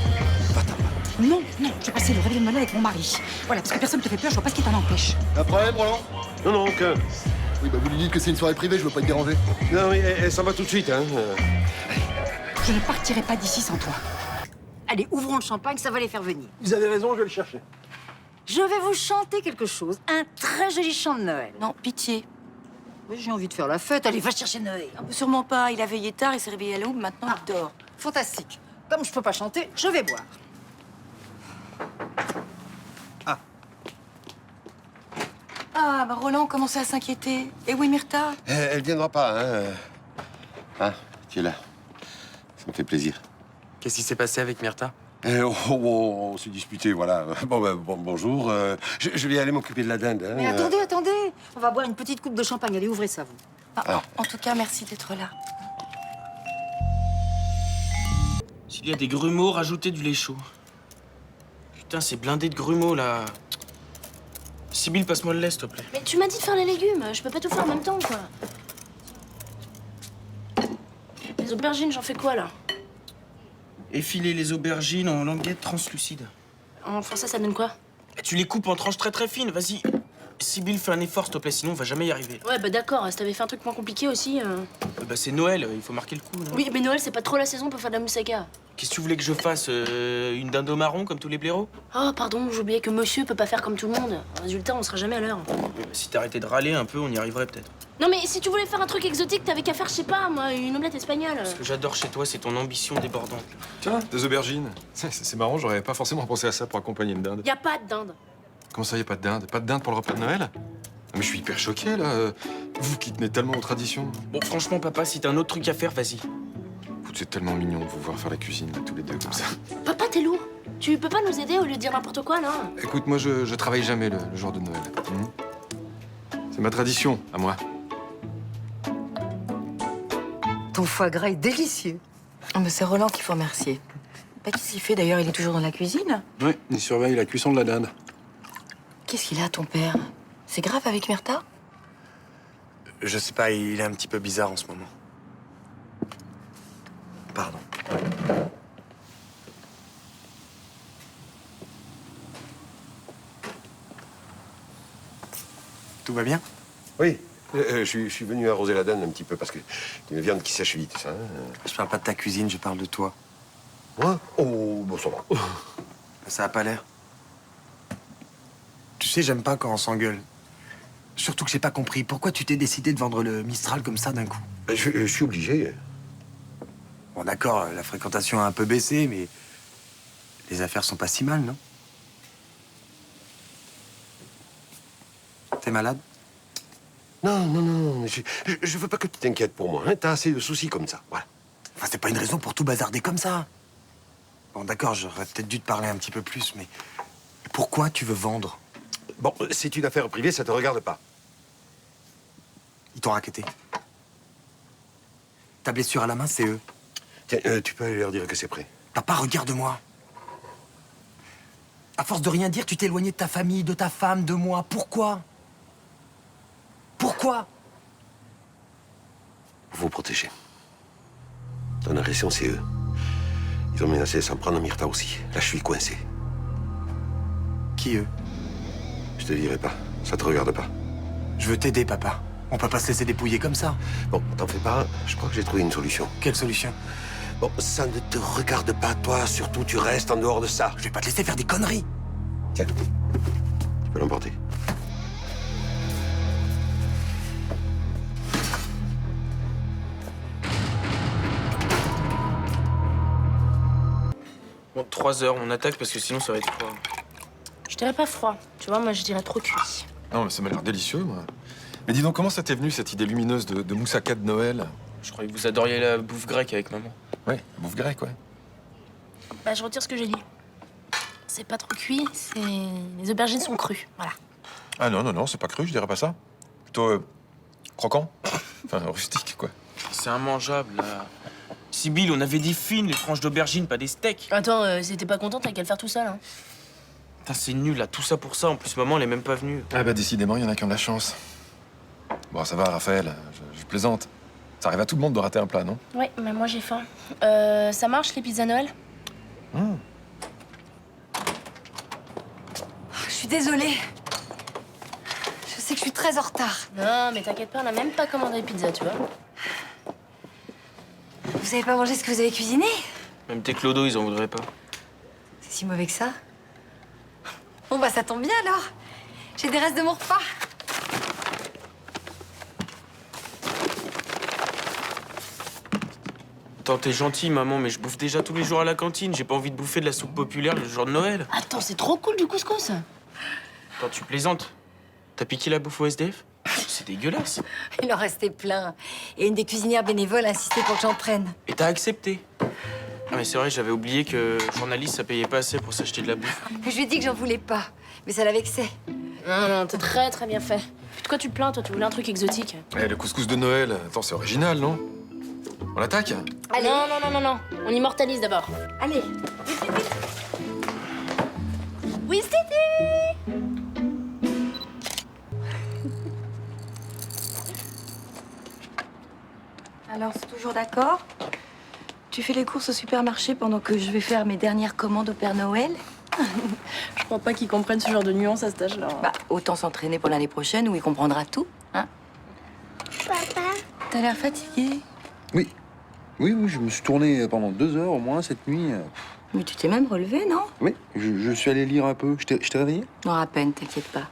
va-t'en. Non, je vais passer le réveillon de Noël avec mon mari. Voilà, parce que personne ne te fait peur, je vois pas ce qui t'en empêche. Un problème, Roland? Non, aucun. Oui, bah vous lui dites que c'est une soirée privée, je veux pas te déranger. Non, mais elle s'en va tout de suite, hein. Je ne partirai pas d'ici sans toi. Allez, ouvrons le champagne, ça va les faire venir. Vous avez raison, je vais le chercher. Je vais vous chanter quelque chose, un très joli chant de Noël. Non, pitié. Oui, j'ai envie de faire la fête, allez, va chercher Noël. Sûrement pas. Il a veillé tard, il s'est réveillé à l'aube, maintenant il dort. Fantastique. Comme je peux pas chanter, je vais boire. Ah, bah Roland commençait à s'inquiéter. Et oui, Myrtha? Elle viendra pas, hein. Hein, tu es là. Ça me fait plaisir. Qu'est-ce qui s'est passé avec Myrtha? On s'est disputé, voilà. Bonjour. Je vais aller m'occuper de la dinde. Hein. Mais attendez. On va boire une petite coupe de champagne. Allez, ouvrez ça, vous. En tout cas, merci d'être là. S'il y a des grumeaux, rajoutez du lait chaud. Putain, c'est blindé de grumeaux, là. Sibylle, passe-moi le lait, s'il te plaît. Mais tu m'as dit de faire les légumes, je peux pas tout faire en même temps, quoi. Les aubergines, j'en fais quoi, là? Effiler les aubergines en languettes translucides. En français, ça donne quoi? Et tu les coupes en tranches très fines, vas-y. Sibylle, fais un effort, s'il te plaît, sinon on va jamais y arriver. Ouais, bah d'accord, si t'avais fait un truc moins compliqué aussi... Bah c'est Noël, il faut marquer le coup, non? Oui, mais Noël, c'est pas trop la saison pour faire de la moussaka. Qu'est-ce que tu voulais que je fasse? Une dinde au marron, comme tous les blaireaux? Oh, pardon, j'oubliais que monsieur peut pas faire comme tout le monde. Résultat, on sera jamais à l'heure. Si t'arrêtais de râler un peu, on y arriverait peut-être. Non, mais si tu voulais faire un truc exotique, t'avais qu'à faire, je sais pas, moi, une omelette espagnole. Ce que j'adore chez toi, c'est ton ambition débordante. Tiens, des aubergines. C'est marrant, j'aurais pas forcément pensé à ça pour accompagner une dinde. Y a pas de dinde. Comment ça, y a pas de dinde? Pas de dinde pour le repas de Noël? Mais je suis hyper choqué, là. Vous qui tenez tellement aux traditions. Bon, franchement, papa, si t'as un autre truc à faire, vas-y. C'est tellement mignon de vous voir faire la cuisine, là, tous les deux, comme ça. Papa, t'es lourd. Tu peux pas nous aider au lieu de dire n'importe quoi, là? Écoute, moi, je travaille jamais le jour de Noël. C'est ma tradition, à moi. Ton foie gras est délicieux. Oh, mais c'est Roland qu'il faut remercier. Bah, qu'est-ce qu'il fait d'ailleurs? Il est toujours dans la cuisine? Oui, il surveille la cuisson de la dinde. Qu'est-ce qu'il a, ton père? C'est grave avec Myrtha? Je sais pas, il est un petit peu bizarre en ce moment. Pardon. Tout va bien? Oui. Je suis venu arroser la dinde un petit peu parce que c'est une viande qui sèche vite, ça. Hein. Je parle pas de ta cuisine, je parle de toi. Moi? Oh, bon, ça va. Ça a pas l'air. Tu sais, j'aime pas quand on s'engueule. Surtout que j'ai pas compris. Pourquoi tu t'es décidé de vendre le Mistral comme ça d'un coup? Je suis obligé. Bon, d'accord, la fréquentation a un peu baissé, mais les affaires sont pas si mal, non? T'es malade? Non. Je veux pas que tu t'inquiètes pour moi. Hein. T'as assez de soucis comme ça. Voilà. Enfin, c'est pas une raison pour tout bazarder comme ça. Bon, d'accord, j'aurais peut-être dû te parler un petit peu plus, mais pourquoi tu veux vendre? Bon, c'est une affaire privée, ça te regarde pas. Ils t'ont racketté. Ta blessure à la main, c'est eux. Tiens, tu peux aller leur dire que c'est prêt. Papa, regarde-moi. À force de rien dire, tu t'es éloigné de ta famille, de ta femme, de moi. Pourquoi? Pourquoi? Vous protéger. Dans la région, c'est eux. Ils ont menacé de s'en prendre à Myrtha aussi. Là, je suis coincé. Qui, eux? Je te dirai pas. Ça te regarde pas. Je veux t'aider, papa. On peut pas se laisser dépouiller comme ça. Bon, t'en fais pas. Je crois que j'ai trouvé une solution. Quelle solution? Bon, ça ne te regarde pas, toi. Surtout, tu restes en dehors de ça. Je vais pas te laisser faire des conneries. Tiens. Tu peux l'emporter. Bon, 3 heures, on attaque parce que sinon ça va être froid. Je dirais pas froid. Tu vois, moi, je dirais trop cuit. Non, mais ça m'a l'air délicieux, moi. Mais dis donc, comment ça t'est venu, cette idée lumineuse de moussaka de Noël? Je croyais que vous adoriez la bouffe grecque avec maman. Ouais, la bouffe grecque, ouais. Bah, je retire ce que j'ai dit. C'est pas trop cuit, c'est... Les aubergines sont crues, voilà. Ah non, c'est pas cru, je dirais pas ça. Plutôt croquant. Enfin, rustique, quoi. C'est immangeable, là. Sibylle, on avait dit fines, les tranches d'aubergine, pas des steaks. Attends, si t'es pas contente, t'as qu'à le faire tout seul, hein. Putain, c'est nul, là, tout ça pour ça. En plus, maman, elle est même pas venue. Ah bah, décidément, il y en a qui ont de la chance. Bon, ça va, Raphaël, je plaisante. Ça arrive à tout le monde de rater un plat, non? Ouais, mais moi, j'ai faim. Ça marche, les pizzas Noël? Je suis désolée. Je sais que je suis très en retard. Non, mais t'inquiète pas, on a même pas commandé les pizzas, tu vois. Vous avez pas mangé ce que vous avez cuisiné? Même tes clodos, ils en voudraient pas. C'est si mauvais que ça? Bon, bah, ça tombe bien, alors. J'ai des restes de mon repas. Attends, t'es gentille, maman, mais je bouffe déjà tous les jours à la cantine. J'ai pas envie de bouffer de la soupe populaire le jour de Noël. Attends, c'est trop cool du couscous. Attends, tu plaisantes? T'as piqué la bouffe au SDF? C'est dégueulasse. Il en restait plein. Et une des cuisinières bénévoles insistait pour que j'en prenne. Et t'as accepté. Ah, mais c'est vrai, j'avais oublié que journaliste, ça payait pas assez pour s'acheter de la bouffe. Je lui ai dit que j'en voulais pas. Mais ça la vexait. Non, non, t'as très bien fait. Puis de quoi tu te plains, toi? Tu voulais un truc exotique. Eh, le couscous de Noël, attends, c'est original, non? On l'attaque? Allez. Non. On immortalise d'abord. Allez, vite. Oui, c'était. Alors, c'est toujours d'accord? Tu fais les courses au supermarché pendant que je vais faire mes dernières commandes au Père Noël? Je crois pas qu'ils comprennent ce genre de nuances à cet âge-là. Bah, autant s'entraîner pour l'année prochaine où il comprendra tout, hein? Papa. T'as l'air fatigué. Oui. Oui, je me suis tourné pendant 2 heures au moins cette nuit. Mais tu t'es même relevé, non? Oui, je suis allé lire un peu. Je t'ai réveillé? Non, à peine, t'inquiète pas.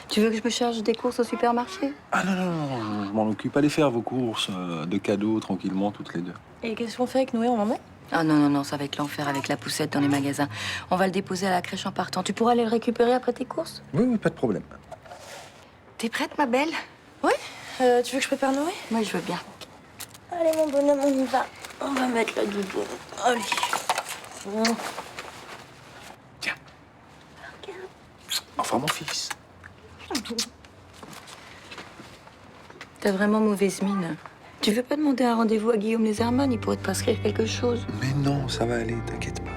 Tu veux que je me charge des courses au supermarché? Ah non, je m'en occupe. Allez faire vos courses de cadeaux tranquillement toutes les deux. Et qu'est-ce qu'on fait avec Noé? On l'emmène? Ah non, ça va être l'enfer avec la poussette dans les magasins. On va le déposer à la crèche en partant. Tu pourras aller le récupérer après tes courses? Oui, pas de problème. T'es prête, ma belle? Ouais. Tu veux que je prépare Noé? Moi, je veux bien. Allez, mon bonhomme, on y va. On va mettre la doudoune. Allez. Tiens. Enfin, mon fils. T'as vraiment mauvaise mine. Tu veux pas demander un rendez-vous à Guillaume Lézerman? Il pourrait te prescrire quelque chose. Mais non, ça va aller, t'inquiète pas.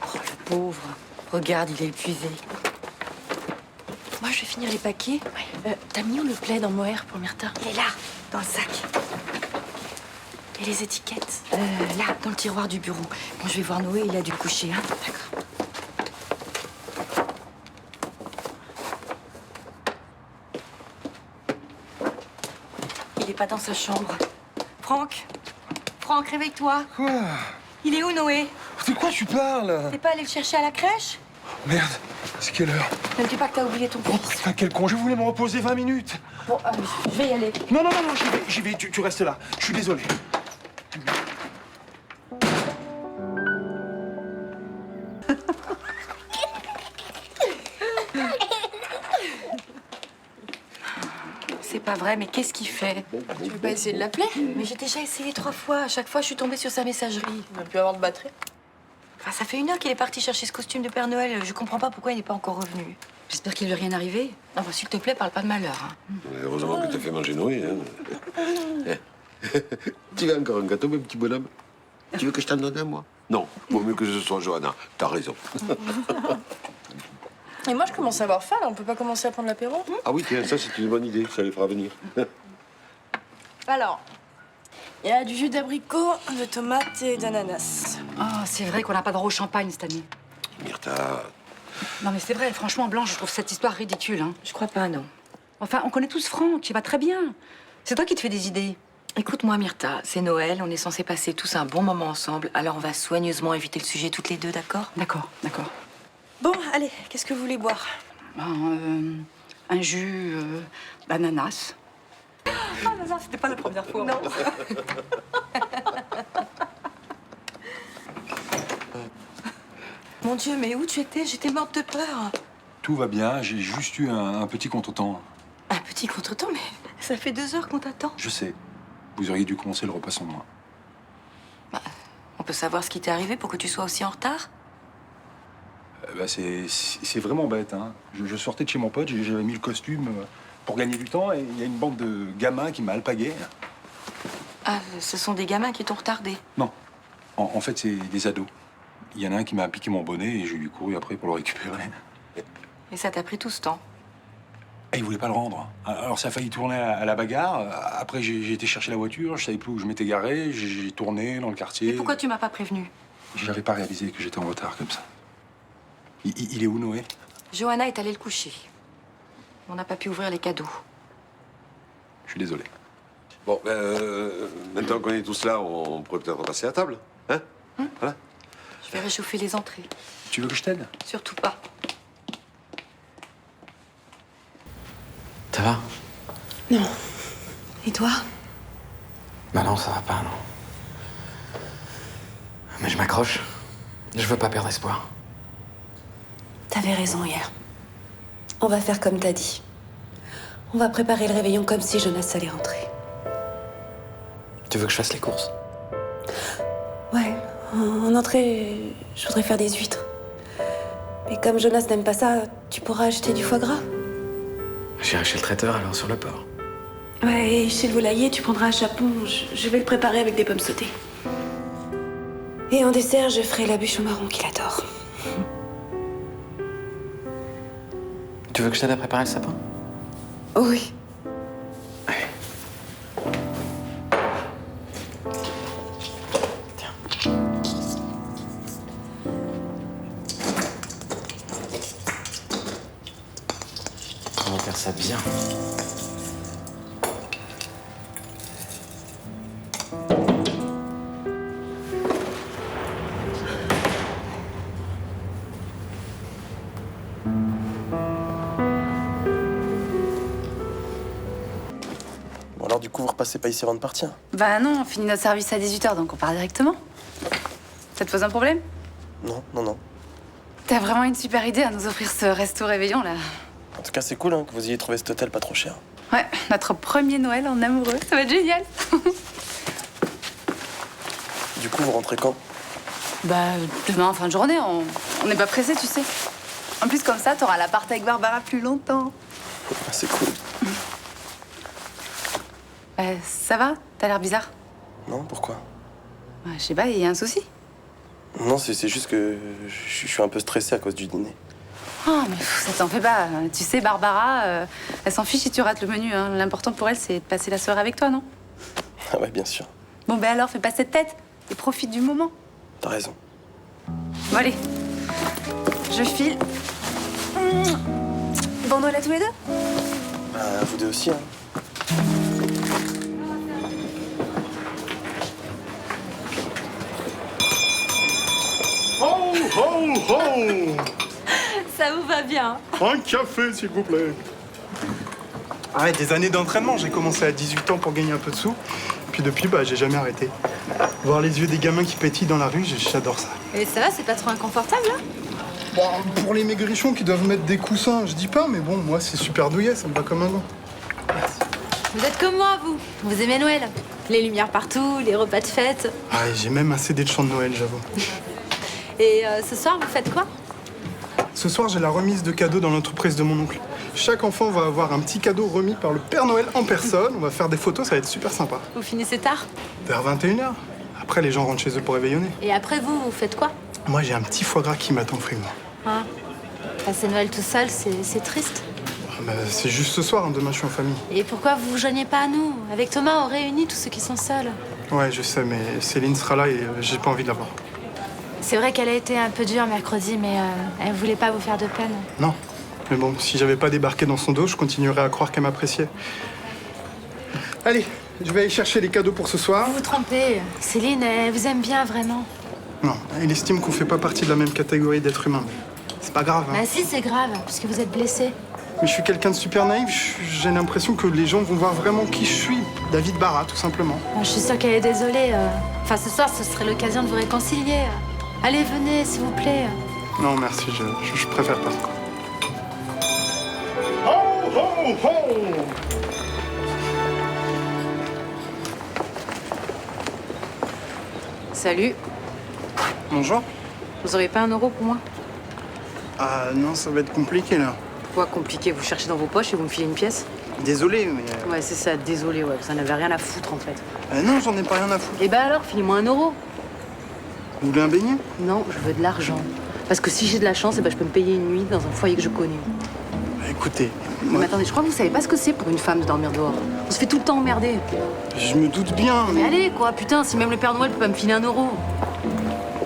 Oh, le pauvre. Regarde, il est épuisé. Moi, je vais finir les paquets. Ouais. T'as mis où le plaid en mohair pour Myrtha? Il est là, dans le sac. Et les étiquettes? Là, dans le tiroir du bureau. Bon, je vais voir Noé, il a dû coucher, hein? D'accord. Il est pas dans sa chambre. Franck, réveille-toi. Quoi? Il est où, Noé? De quoi tu parles? T'es pas allé le chercher à la crèche? Merde, c'est quelle heure? Ne me dis pas que t'as oublié ton Oh fils. putain, quel con, je voulais me reposer 20 minutes. Bon, je vais y aller. Non, j'y vais, tu restes là. Je suis désolé. C'est pas vrai, mais qu'est-ce qu'il fait? Tu veux pas essayer de l'appeler? Mais j'ai déjà essayé 3 fois. À chaque fois, je suis tombée sur sa messagerie. On va plus avoir de batterie. Enfin, ça fait 1 heure qu'il est parti chercher ce costume de Père Noël. Je comprends pas pourquoi il n'est pas encore revenu. J'espère qu'il lui est rien arrivé. Non, bah, s'il te plaît, parle pas de malheur. Hein. Heureusement que t'as fait manger Noé. Hein. Tu veux encore un gâteau, mon petit bonhomme? Tu veux que je t'en donne un, moi? Non, vaut mieux que ce soit Johanna. T'as raison. Et moi, je commence à avoir faim, là. On peut pas commencer à prendre l'apéro? Ah oui, tiens, ça, c'est une bonne idée. Ça les fera venir. Alors, il y a du jus d'abricot, de tomates et d'ananas. Oh, c'est vrai qu'on n'a pas droit au champagne cette année. Myrtha. Non, mais c'est vrai, franchement, Blanche, je trouve cette histoire ridicule. Hein. Je crois pas, non. Enfin, on connaît tous Franck, il va très bien. C'est toi qui te fais des idées. Écoute-moi, Myrtha, c'est Noël, on est censé passer tous un bon moment ensemble, alors on va soigneusement éviter le sujet toutes les deux, d'accord? D'accord. Bon, allez, qu'est-ce que vous voulez boire? Un jus d'ananas. Oh là là, c'était pas la première fois. Non. Mon Dieu, mais où tu étais? J'étais morte de peur. Tout va bien, j'ai juste eu un petit contretemps. Un petit contretemps, mais ça fait 2 heures qu'on t'attend. Je sais. Vous auriez dû commencer le repas sans moi. On peut savoir ce qui t'est arrivé pour que tu sois aussi en retard? C'est vraiment bête, hein. Je sortais de chez mon pote, j'avais mis le costume pour gagner du temps, et il y a une bande de gamins qui m'a alpagué. Ah, ce sont des gamins qui t'ont retardé. Non. En fait, c'est des ados. Il y en a un qui m'a piqué mon bonnet et j'ai dû courir après pour le récupérer. Et ça t'a pris tout ce temps? Et il voulait pas le rendre. Alors ça a failli tourner à la bagarre. Après, j'ai été chercher la voiture, je savais plus où je m'étais garé, j'ai tourné dans le quartier. Et pourquoi tu m'as pas prévenu? J'avais pas réalisé que j'étais en retard comme ça. Il est où, Noé? Johanna est allée le coucher. On n'a pas pu ouvrir les cadeaux. Je suis désolé. Bon, maintenant qu'on est tous là, on pourrait peut-être passer à table. Hein? Voilà. Je vais réchauffer les entrées. Tu veux que je t'aide? Surtout pas. Ça va? Non. Et toi? Bah non, ça va pas, non. Mais je m'accroche. Je veux pas perdre espoir. T'avais raison hier. On va faire comme t'as dit. On va préparer le réveillon comme si Jonas allait rentrer. Tu veux que je fasse les courses? Ouais, en entrée, je voudrais faire des huîtres. Mais comme Jonas n'aime pas ça, tu pourras acheter du foie gras. J'irai chez le traiteur alors sur le port. Ouais, et chez le volailler, tu prendras un chapon. Je vais le préparer avec des pommes sautées. Et en dessert, je ferai la bûche au marron qu'il adore. Tu veux que je t'aide à préparer le sapin? Oh oui. On va faire ça bien. Bon alors du coup, vous repassez pas ici avant de partir? Bah non, on finit notre service à 18h, donc on part directement. Ça te pose un problème? Non, non, non. T'as vraiment une super idée à nous offrir ce resto réveillon, là. En tout cas, c'est cool hein, que vous ayez trouvé cet hôtel pas trop cher. Ouais, notre premier Noël en amoureux, ça va être génial. Du coup, vous rentrez quand? Bah, demain en fin de journée, on n'est pas pressé, tu sais. En plus, comme ça, t'auras l'appart avec Barbara plus longtemps. C'est cool. Ça va? T'as l'air bizarre? Non, pourquoi? Bah, je sais pas, il y a un souci? Non, c'est juste que je suis un peu stressé à cause du dîner. Oh, mais ça t'en fait pas. Tu sais, Barbara, elle s'en fiche si tu rates le menu. Hein. L'important pour elle, c'est de passer la soirée avec toi, non? Ah ouais, bien sûr. Bon, ben alors, fais pas cette tête et profite du moment. T'as raison. Bon, allez. Je file. Bon Noël à tous les deux? Bah, vous deux aussi, hein. Ho, ho, ho! Ça vous va bien? Un café, s'il vous plaît. Ah ouais, des années d'entraînement. J'ai commencé à 18 ans pour gagner un peu de sous. Puis depuis, bah, j'ai jamais arrêté. Voir les yeux des gamins qui pétillent dans la rue, j'adore ça. Et ça va, c'est pas trop inconfortable, là? Bon, pour les maigrichons qui doivent mettre des coussins, je dis pas, mais bon, moi, c'est super douillet, ça me va comme un gant. Vous êtes comme moi, vous. Vous aimez Noël. Les lumières partout, les repas de fête. Ah, et j'ai même un CD de chant de Noël, j'avoue. Et ce soir, vous faites quoi? Ce soir, j'ai la remise de cadeaux dans l'entreprise de mon oncle. Chaque enfant va avoir un petit cadeau remis par le Père Noël en personne. On va faire des photos, ça va être super sympa. Vous finissez tard? Vers 21h. Après, les gens rentrent chez eux pour réveillonner. Et après, vous faites quoi? Moi, j'ai un petit foie gras qui m'attend au frigo. Hein? Passer Noël tout seul, c'est triste. Bah, c'est juste ce soir, hein, demain je suis en famille. Et pourquoi vous vous joignez pas à nous? Avec Thomas, on réunit tous ceux qui sont seuls. Ouais, je sais, mais Céline sera là et j'ai pas envie de la voir. C'est vrai qu'elle a été un peu dure mercredi, mais elle voulait pas vous faire de peine. Non. Mais bon, si j'avais pas débarqué dans son dos, je continuerais à croire qu'elle m'appréciait. Allez, je vais aller chercher les cadeaux pour ce soir. Vous vous trompez. Céline, elle vous aime bien, vraiment. Non, elle estime qu'on fait pas partie de la même catégorie d'êtres humains. C'est pas grave, hein. Bah si, c'est grave, parce que vous êtes blessé. Mais je suis quelqu'un de super naïf, j'ai l'impression que les gens vont voir vraiment qui je suis. David Barra, tout simplement. Bon, je suis sûre qu'elle est désolée. Enfin, ce soir, ce serait l'occasion de vous réconcilier. Allez, venez, s'il vous plaît. Non, merci, je préfère pas. Ho, ho, ho! Salut. Bonjour. Vous auriez pas 1 euro pour moi? Ah non, ça va être compliqué, là. Pourquoi compliqué? Vous cherchez dans vos poches et vous me filez une pièce? Désolé, mais... Ouais, c'est ça, désolé, ouais. Vous en avez rien à foutre, en fait. non, j'en ai pas rien à foutre. Et bah alors, filez-moi 1 euro. Vous voulez un beignet? Non, je veux de l'argent. Parce que si j'ai de la chance, eh ben, je peux me payer une nuit dans un foyer que je connais. Bah, écoutez... Mais attendez, je crois que vous savez pas ce que c'est pour une femme de dormir dehors. On se fait tout le temps emmerder. Je me doute bien, Mais allez, quoi, putain, si même le Père Noël peut pas me filer 1 euro.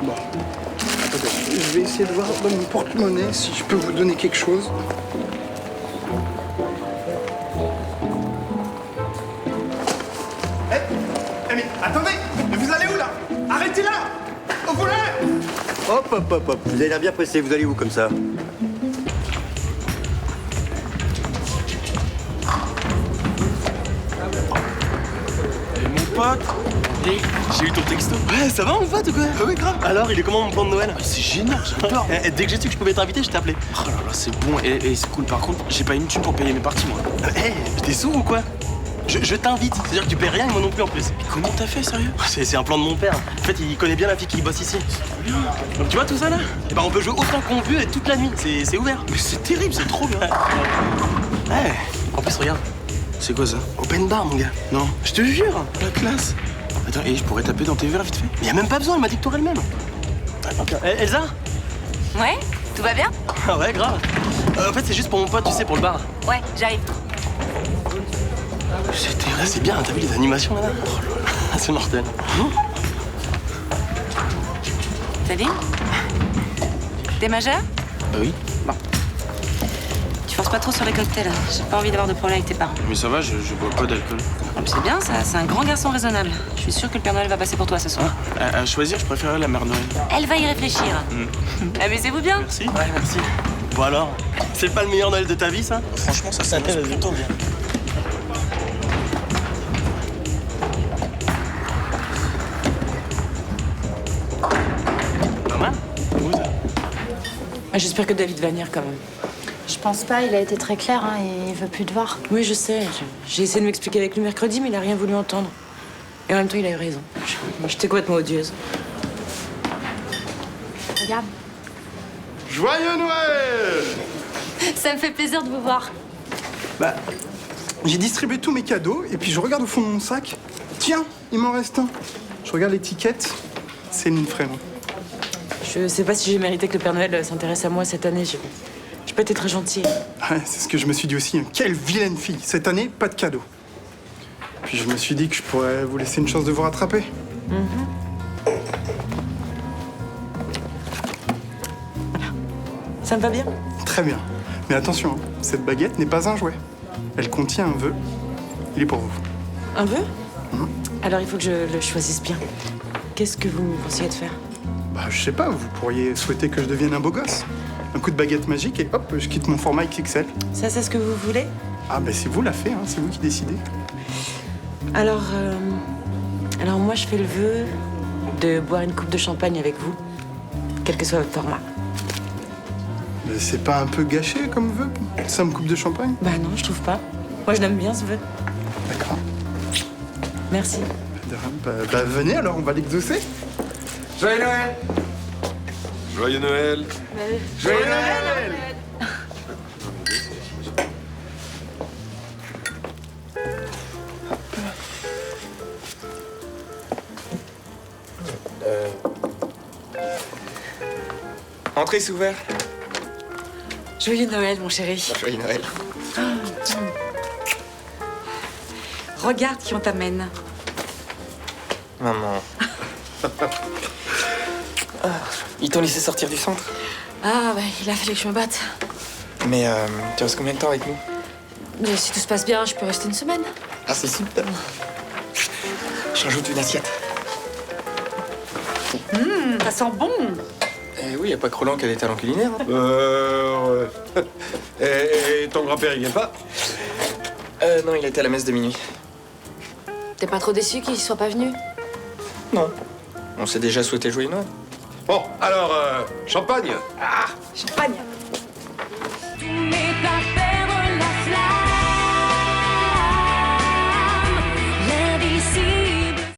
Bon. Attendez, je vais essayer de voir dans mon porte-monnaie si je peux vous donner quelque chose. Hop, hop, hop, hop. Vous avez l'air bien pressé, vous allez où comme ça? Mon pote, j'ai eu ton texto. Ouais, ça va mon pote ou quoi? Ah oui, grave. Alors, il est comment mon plan de Noël? C'est génial, j'ai peur. Dès que j'ai su que je pouvais t'inviter, je t'ai appelé. Oh là là, c'est bon et c'est cool. Par contre, j'ai pas une thune pour payer mes parties, moi. T'es sourd ou quoi? Je t'invite, c'est-à-dire que tu paies rien et moi non plus en plus. Mais comment t'as fait, sérieux? C'est un plan de mon père. En fait, il connaît bien la fille qui bosse ici. Donc tu vois tout ça là? Eh ben, on peut jouer autant qu'on veut et toute la nuit, c'est ouvert. Mais c'est terrible, c'est trop bien. Ouais, en plus regarde. C'est quoi ça? Open bar mon gars. Non. Je te jure. La classe. Attends, et je pourrais taper dans tes verres vite fait? Mais y a même pas besoin, elle m'a dit que t'aurais le même. Elsa? Ouais, tout va bien? Ah ouais, grave. En fait, c'est juste pour mon pote, tu sais, pour le bar. Ouais, j'arrive. C'est bien, t'as vu les animations là-bas? Oh là là, c'est mortel. Salut. T'es majeur? Oui. Bon. Tu forces pas trop sur les cocktails, hein. J'ai pas envie d'avoir de problème avec tes parents. Mais ça va, je bois pas d'alcool. C'est bien ça, c'est un grand garçon raisonnable. Je suis sûre que le Père Noël va passer pour toi ce soir. À choisir, je préférais la Mère Noël. Elle va y réfléchir. Amusez-vous bien. Merci. Ouais, merci. Bon alors, c'est pas le meilleur Noël de ta vie ça? Franchement, ça s'annonce plutôt bien. Pas mal? Où ça? J'espère que David va venir quand même. Je pense pas, il a été très clair, hein, et il veut plus te voir. Oui, je sais. J'ai essayé de m'expliquer avec lui mercredi, mais il a rien voulu entendre. Et en même temps, il a eu raison. Moi, j'étais complètement odieuse. Regarde. Joyeux Noël! Ça me fait plaisir de vous voir. Bah, j'ai distribué tous mes cadeaux et puis je regarde au fond de mon sac. Tiens, il m'en reste un. Je regarde l'étiquette. Céline Frémont. Je sais pas si j'ai mérité que le Père Noël s'intéresse à moi cette année. J'ai pas été très gentille. Ouais, c'est ce que je me suis dit aussi. Quelle vilaine fille. Cette année, pas de cadeau. Puis je me suis dit que je pourrais vous laisser une chance de vous rattraper. Ça me va bien? Très bien. Mais attention, hein, cette baguette n'est pas un jouet. Elle contient un vœu. Il est pour vous. Un vœu? Alors il faut que je le choisisse bien. Qu'est-ce que vous me conseillez de faire? Bah, je sais pas, vous pourriez souhaiter que je devienne un beau gosse. Un coup de baguette magique et hop, je quitte mon format XXL. Ça, c'est ce que vous voulez? Ah, bah c'est vous la fait, hein, c'est vous qui décidez. Alors moi, je fais le vœu de boire une coupe de champagne avec vous, quel que soit votre format. Mais c'est pas un peu gâché comme vœu? Ça me coupe de champagne? Bah non, je trouve pas. Moi, je l'aime bien, ce vœu. D'accord. Merci. Bah, venez alors, on va l'exaucer. Joyeux Noël! Joyeux Noël! Joyeux Noël! Entrez, c'est ouvert. Joyeux Noël, mon chéri. Joyeux Noël. Regarde qui on t'amène. Maman. Ils t'ont laissé sortir du centre? Ah, bah, il a fallu que je me batte. Mais tu restes combien de temps avec nous? Mais si tout se passe bien, je peux rester une semaine. Ah, c'est super. Je rajoute une assiette. Ça sent bon. Eh oui, y a pas que Roland qui a des talents culinaires. Hein. Ouais. Et ton grand-père, il vient pas? Non, il était à la messe de minuit. T'es pas trop déçu qu'il soit pas venu? Non. On s'est déjà souhaité joyeux Noël. Bon, alors, champagne? Champagne. Tous mes plats